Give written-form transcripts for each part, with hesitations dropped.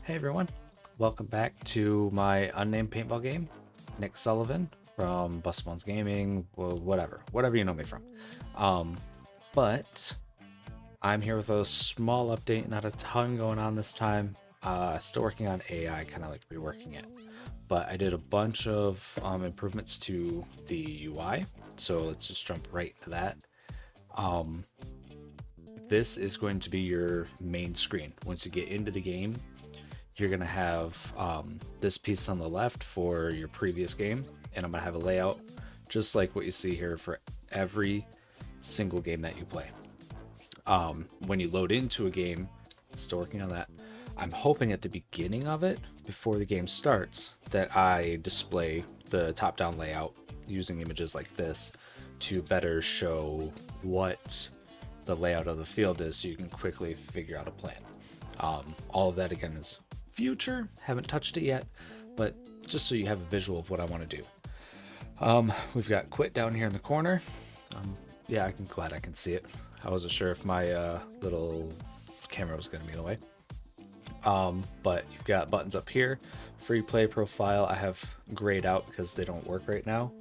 Hey everyone, welcome back to my unnamed paintball game. Nick Sullivan from Busbones Gaming, well, whatever you know me from. Um, but I'm here with a small update, not a ton going on this time. Still working on AI, kind of like reworking it. But I did a bunch of improvements to the UI, so let's just jump right to that. Um, this is going to be your main screen. Once you get into the game, you're going to have this piece on the left for your previous game, and I'm going to have a layout just like what you see here for every single game that you play. When you load into a game, still working on that, I'm hoping at the beginning of it, before the game starts, that I display the top-down layout using images like this to better show what the layout of the field is so you can quickly figure out a plan. All of that again is future, haven't touched it yet, but just so you have a visual of what I want to do. We've got quit down here in the corner. Yeah, I'm glad I can see it. I wasn't sure if my little camera was going to be in the way. But you've got buttons up here. Free play profile I have grayed out because they don't work right now.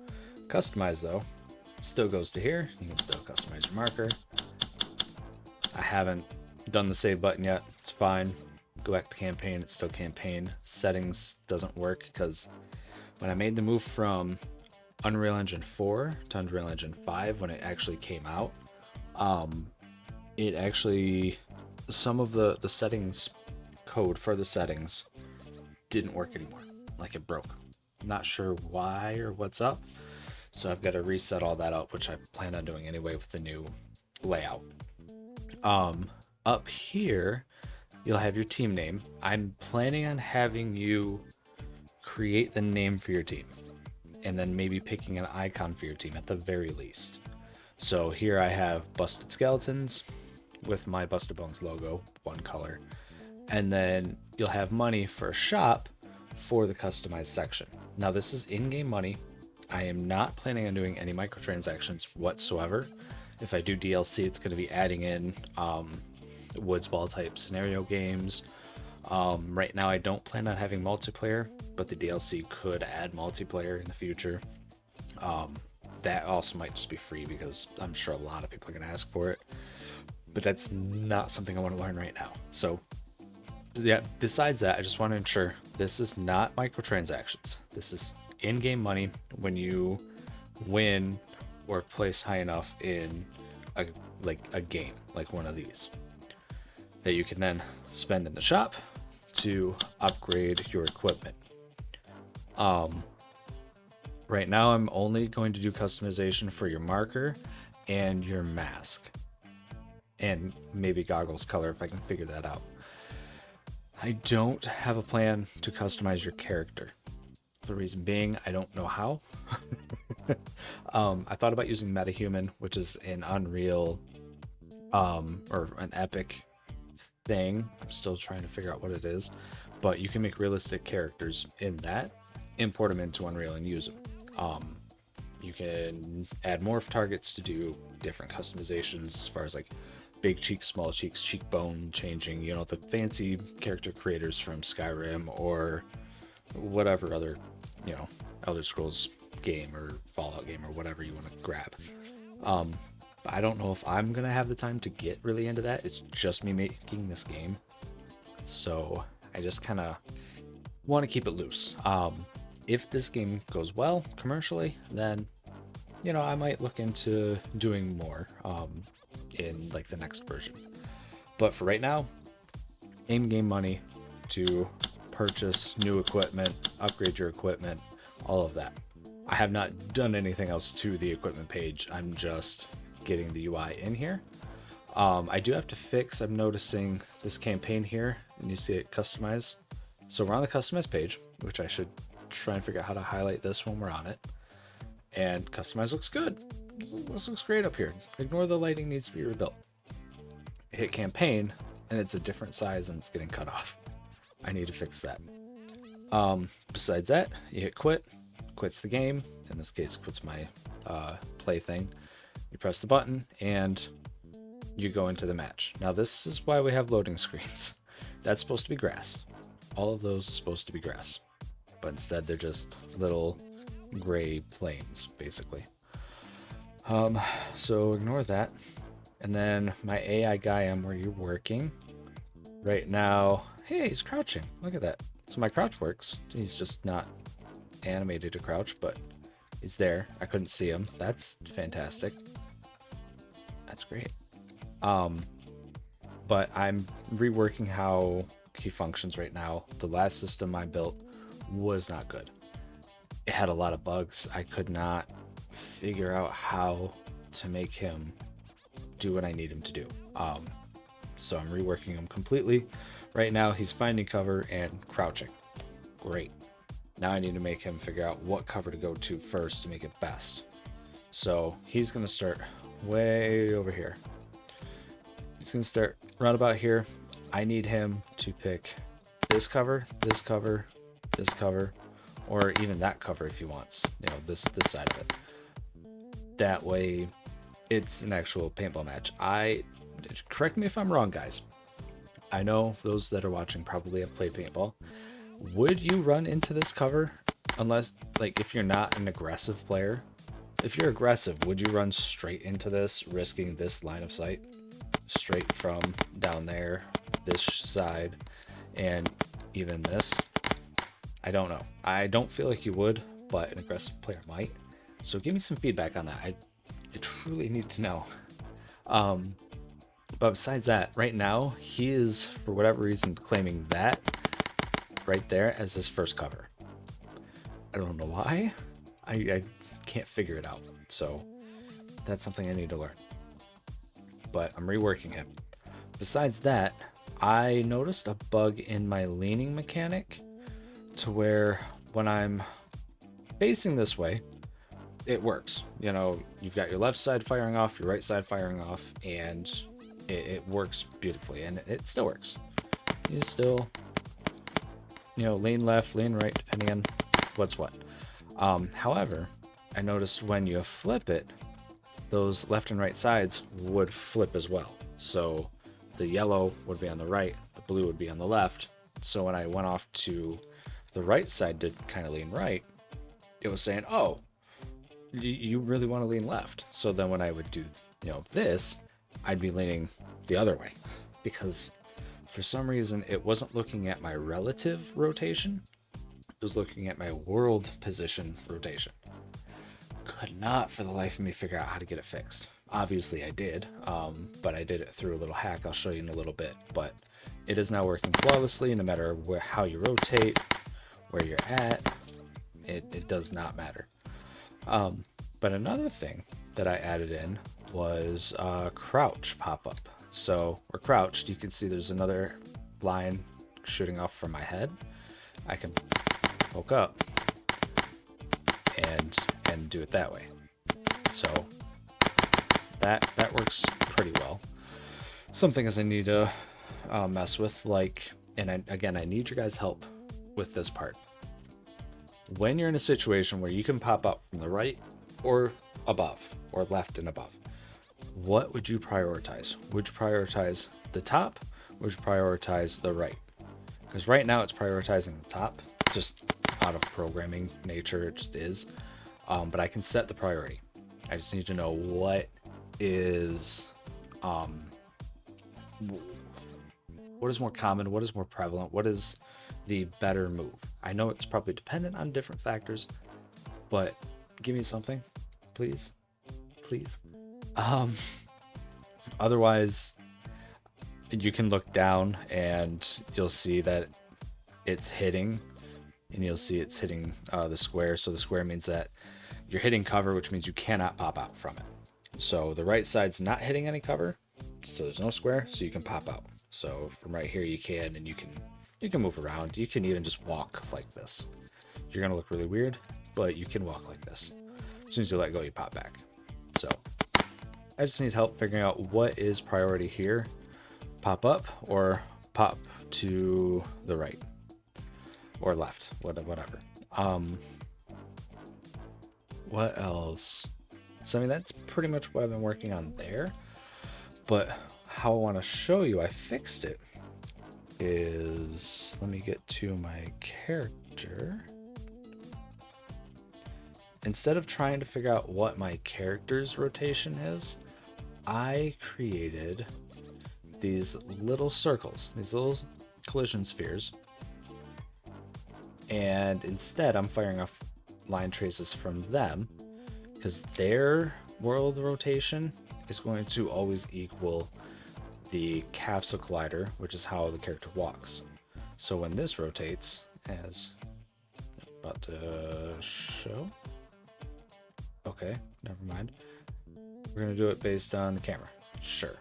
Customize though still goes to here. You can still customize your marker. I haven't done the save button yet. It's fine. Go back to campaign. It's still campaign. Settings doesn't work because when I made the move from Unreal Engine 4 to Unreal Engine 5, when it actually came out, it actually, some of the settings code for the settings didn't work anymore. Like it broke. Not sure why or what's up. So I've got to reset all that up, which I plan on doing anyway with the new layout. Up here, you'll have your team name. I'm planning on having you create the name for your team and then maybe picking an icon for your team at the very least. So here I have Busted Skeletons with my Busted Bones logo, one color. And then you'll have money for a shop for the customized section. Now this is in-game money. I am not planning on doing any microtransactions whatsoever. If I do DLC, it's going to be adding in woods ball type scenario games. Right now I don't plan on having multiplayer, but the DLC could add multiplayer in the future. That also might just be free because I'm sure a lot of people are going to ask for it, but that's not something I want to learn right now. So yeah, besides that, I just want to ensure this is not microtransactions. This is in-game money when you win or place high enough in a game like one of these that you can then spend in the shop to upgrade your equipment. Right now I'm only going to do customization for your marker and your mask, and maybe goggles color if I can figure that out. I don't have a plan to customize your character. The reason being, I don't know how. I thought about using MetaHuman, which is an Unreal or an Epic thing. I'm still trying to figure out what it is, but you can make realistic characters in that, import them into Unreal and use them. You can add morph targets to do different customizations as far as like big cheeks, small cheeks, cheekbone changing, you know, the fancy character creators from Skyrim or whatever other, you know, Elder Scrolls game or Fallout game or whatever you want to grab. But I don't know if I'm gonna have the time to get really into that. It's just me making this game, so I just kind of want to keep it loose. If this game goes well commercially, then you know I might look into doing more in like the next version. But for right now, in-game money to purchase new equipment, upgrade your equipment, all of that. I have not done anything else to the equipment page. I'm just getting the UI in here. I do have to fix, I'm noticing this campaign here, and you see it customize. So we're on the customize page, which I should try and figure out how to highlight this when we're on it. And customize looks good. This looks great up here. Ignore the lighting needs to be rebuilt. Hit campaign, and it's a different size and it's getting cut off. I need to fix that. Besides that, you hit quit. Quits the game. In this case, quits my play thing. You press the button and you go into the match. Now this is why we have loading screens. That's supposed to be grass. all of those are supposed to be grass, but instead they're just little gray plains, basically. So ignore that. And then my AI guy, I'm where you're working right now. Hey, he's crouching. Look at that. So my crouch works. He's just not animated to crouch, but he's there. I couldn't see him. That's fantastic. That's great. But I'm reworking how he functions right now. The last system I built was not good. It had a lot of bugs. I could not figure out how to make him do what I need him to do. So I'm reworking him completely. Right now he's finding cover and crouching. Great. Now I need to make him figure out what cover to go to first to make it best. So he's going to start way over here. He's going to start right about here. I need him to pick this cover, this cover, this cover, or even that cover if he wants, this side of it. That way it's an actual paintball match. Correct me if I'm wrong, guys. I know those that are watching probably have played paintball. Would you run into this cover unless, like, if you're not an aggressive player? If you're aggressive, would you run straight into this, risking this line of sight? Straight from down there, this side, and even this? I don't know. I don't feel like you would, but an aggressive player might. So give me some feedback on that. I truly need to know. But besides that, right now, he is, for whatever reason, claiming that right there as his first cover. I don't know why. I can't figure it out. So that's something I need to learn. But I'm reworking him. Besides that, I noticed a bug in my leaning mechanic to where when I'm facing this way, it works. You've got your left side firing off, your right side firing off, and it works beautifully, and it still works. You still, lean left, lean right, depending on what's what. However, I noticed when you flip it, those left and right sides would flip as well. So the yellow would be on the right, the blue would be on the left. So when I went off to the right side to kind of lean right, it was saying, oh, you really want to lean left. So then when I would do, this, I'd be leaning the other way because for some reason it wasn't looking at my relative rotation. It was looking at my world position rotation. Could not for the life of me figure out how to get it fixed. Obviously I did, but I did it through a little hack I'll show you in a little bit. But it is now working flawlessly no matter how you rotate, where you're at. It does not matter. But another thing that I added in was crouch pop-up. So we're crouched. You can see there's another line shooting off from my head. I can poke up and do it that way. So that works pretty well. Some things I need to mess with, and I need your guys' help with this part. When you're in a situation where you can pop up from the right or above, or left and above, what would you prioritize? Would you prioritize the top? Would you prioritize the right? Because right now it's prioritizing the top, just out of programming nature, it just is. But I can set the priority. I just need to know what is more common, what is more prevalent, what is the better move. I know it's probably dependent on different factors, but give me something, please. Otherwise, you can look down and you'll see that it's hitting, and you'll see it's hitting the square. So the square means that you're hitting cover, which means you cannot pop out from it. So the right side's not hitting any cover, so there's no square, so you can pop out. So from right here you can, and you can move around. You can even just walk like this. You're gonna look really weird, but you can walk like this. As soon as you let go, you pop back. So I just need help figuring out what is priority here. Pop up or pop to the right or left, whatever. What else? So I mean, that's pretty much what I've been working on there. But how I want to show you I fixed it is, let me get to my character. Instead of trying to figure out what my character's rotation is, I created these little circles, these little collision spheres. And instead, I'm firing off line traces from them because their world rotation is going to always equal the capsule collider, which is how the character walks. So when this rotates, as I'm about to show. Okay, never mind. We're gonna do it based on the camera. Sure.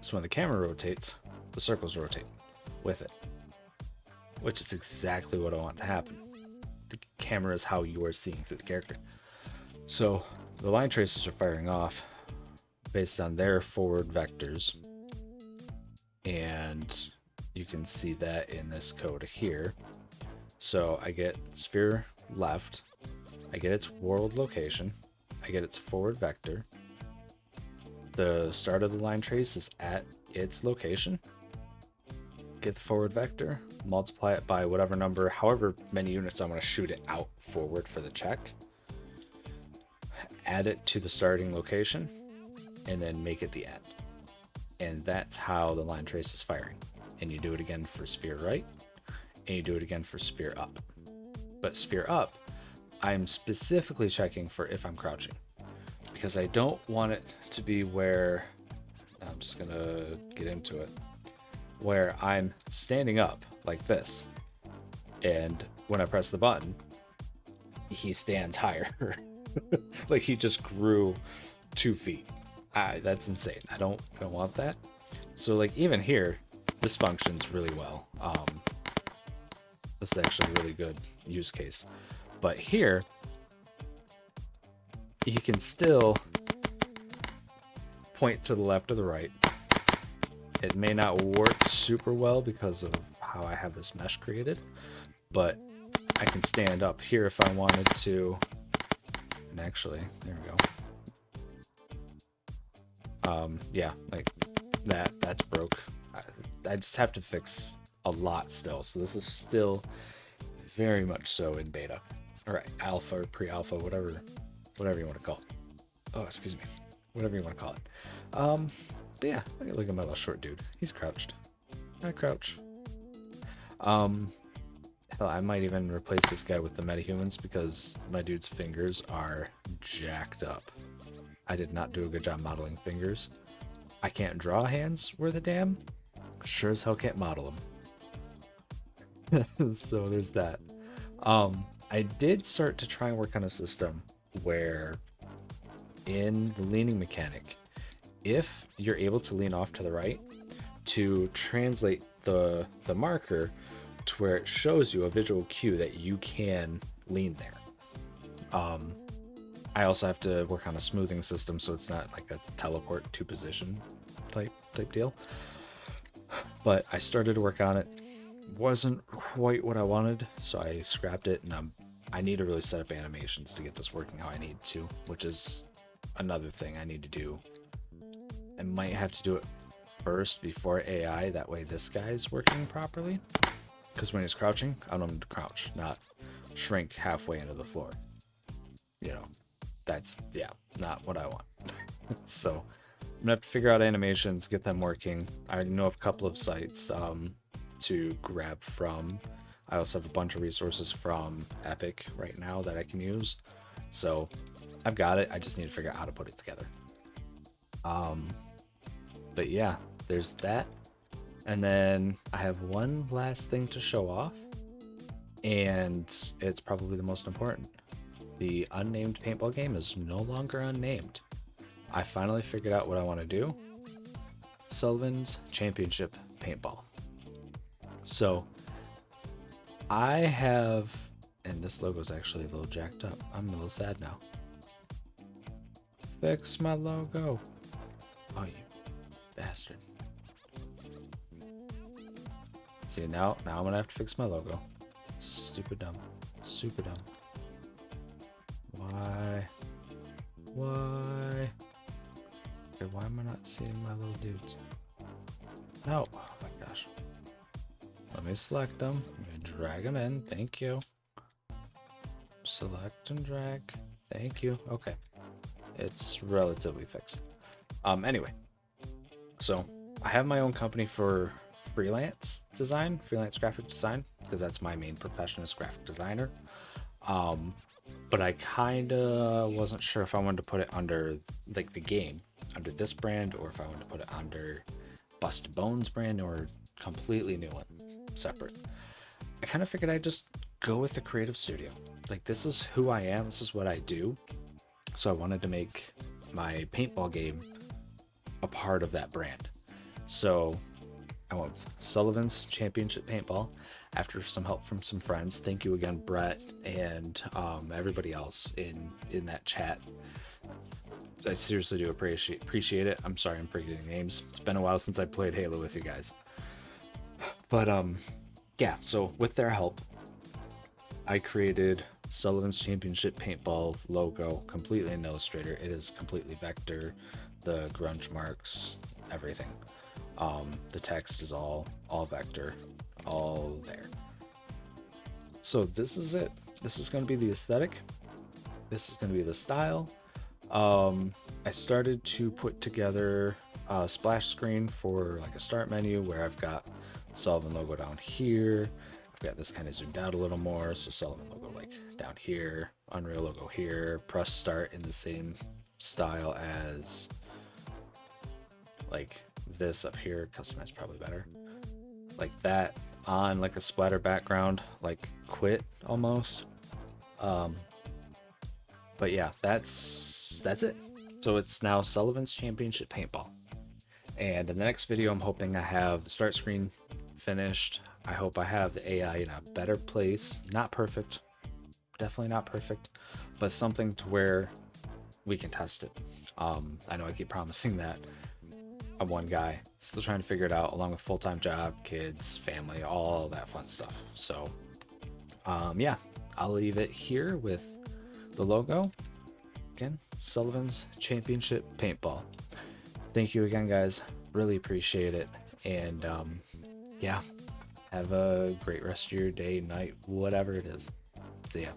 So when the camera rotates, the circles rotate with it, which is exactly what I want to happen. The camera is how you are seeing through the character. So the line traces are firing off based on their forward vectors. And you can see that in this code here. So I get sphere left, I get its world location, I get its forward vector. The start of the line trace is at its location. Get the forward vector, multiply it by whatever number, however many units I want to shoot it out forward for the check. Add it to the starting location, and then make it the end. And that's how the line trace is firing. And you do it again for sphere right, and you do it again for sphere up. But sphere up, I'm specifically checking for if I'm crouching, because I don't want it to be where, I'm just gonna get into it, where I'm standing up like this, and when I press the button, he stands higher. Like he just grew 2 feet. That's insane. I don't want that. So like even here, this functions really well. This is actually a really good use case. But here, you can still point to the left or the right. It may not work super well because of how I have this mesh created, but I can stand up here if I wanted to. And actually, there we go. Yeah, like that's broke. I just have to fix a lot still. So this is still very much so in beta. All right, alpha or pre-alpha, whatever you want to call it. Oh, excuse me. Whatever you want to call it. But yeah, look at my little short dude. He's crouched. I crouch. Hell, I might even replace this guy with the metahumans because my dude's fingers are jacked up. I did not do a good job modeling fingers. I can't draw hands worth a damn. Sure as hell can't model them. So there's that. I did start to try and work on a system where in the leaning mechanic, if you're able to lean off to the right, to translate the marker to where it shows you a visual cue that you can lean there. I also have to work on a smoothing system so it's not like a teleport to position type deal. But I started to work on it. Wasn't quite what I wanted, so I scrapped it, and I need to really set up animations to get this working how I need to, which is another thing I need to do. I might have to do it first before AI, that way this guy's working properly. Because when he's crouching, I want him to crouch, not shrink halfway into the floor. You know, that's, yeah, not what I want. So I'm gonna have to figure out animations, get them working. I already know of a couple of sites to grab from. I also have a bunch of resources from Epic right now that I can use. So I've got it. I just need to figure out how to put it together. But yeah, there's that. And then I have one last thing to show off, and it's probably the most important. The unnamed paintball game is no longer unnamed. I finally figured out what I want to do. Sullivan's Championship Paintball. So I have, and this logo is actually a little jacked up. I'm a little sad now. Fix my logo. Oh, you bastard. See, now I'm gonna have to fix my logo. Stupid dumb. Super dumb. Why? Okay, why am I not seeing my little dudes? No. Oh my gosh. Let me select them. Let me drag them in. Thank you. Select and drag. Thank you. Okay. It's relatively fixed. Anyway, so I have my own company for freelance design, freelance graphic design, because that's my main profession is graphic designer. But I kind of wasn't sure if I wanted to put it under like the game, under this brand, or if I wanted to put it under Busted Bones brand or completely new one, separate. I kind of figured I'd just go with the creative studio. Like, this is who I am, this is what I do. So I wanted to make my paintball game a part of that brand. So I went with Sullivan's Championship Paintball after some help from some friends. Thank you again, Brett, and everybody else in that chat. I seriously do appreciate it. I'm sorry I'm forgetting names. It's been a while since I played Halo with you guys. But yeah, so with their help, I created Sullivan's Championship Paintball logo completely in Illustrator. It is completely vector, the grunge marks, everything. The text is all vector, all there. So this is it. This is going to be the aesthetic. This is going to be the style. I started to put together a splash screen for like a start menu where I've got Sullivan logo down here. I've got this kind of zoomed out a little more, so Sullivan logo like down here, Unreal logo here, press start in the same style as like this up here, customize probably better, like that on like a splatter background, like quit almost. But yeah, that's it. So it's now Sullivan's Championship Paintball. And in the next video, I'm hoping I have the start screen finished. I hope I have the AI in a better place. Not perfect, definitely not perfect, but something to where we can test it. I know I keep promising that. I'm one guy, still trying to figure it out, along with full-time job, kids, family, all that fun stuff. So yeah, I'll leave it here with the logo. Again, Sullivan's Championship Paintball. Thank you again, guys. Really appreciate it. And yeah, have a great rest of your day, night, whatever it is. See ya.